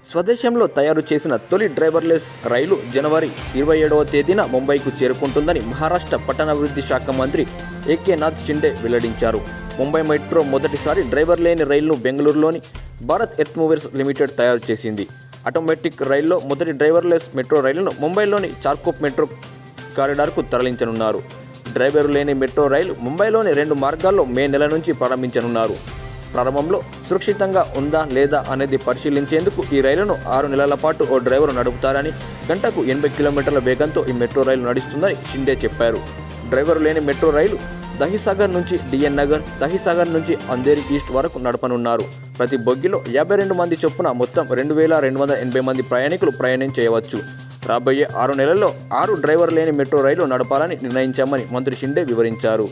స్వదేశంలో తయారు చేసిన తొలి డ్రైవర్లెస్ రైలు జనవరి 27వ తేదీన ముంబైకు చేరుకుంటుందని మహారాష్ట్ర పట్టణాభివృద్ధి శాఖ మంత్రి ఏకేనాథ్ షిండే వెల్లడించారు. ముంబై మెట్రో మొదటిసారి డ్రైవర్ లేని రైలును బెంగళూరులోని భారత్ ఎర్త్ మూవర్స్ లిమిటెడ్ తయారు చేసింది. ఆటోమేటిక్ రైల్లో మొదటి డ్రైవర్లెస్ మెట్రో రైలును ముంబైలోని చార్కోప్ మెట్రో కారిడార్కు తరలించనున్నారు. డ్రైవర్ లేని మెట్రో రైలు ముంబైలోని 2 మార్గాల్లో మే నెల నుంచి ప్రారంభించనున్నారు. ప్రారంభంలో సురక్షితంగా ఉందా లేదా అనేది పరిశీలించేందుకు ఈ రైలును 6 నెలల పాటు ఓ డ్రైవర్ నడుపుతారని, గంటకు 80 కిలోమీటర్ల వేగంతో ఈ మెట్రో రైలు నడుస్తుందని షిండే చెప్పారు. డ్రైవర్ లేని మెట్రో రైలు దహిసాగర్ నుంచి డిఎన్ నగర్, దహిసాగర్ నుంచి అంధేరి ఈస్ట్ వరకు నడపనున్నారు. ప్రతి బొగ్గిలో 52 మంది చొప్పున మొత్తం 2280 మంది ప్రయాణికులు ప్రయాణం చేయవచ్చు. రాబోయే 6 నెలల్లో 6 డ్రైవర్ లేని మెట్రో రైలు నడపాలని నిర్ణయించామని మంత్రి షిండే వివరించారు.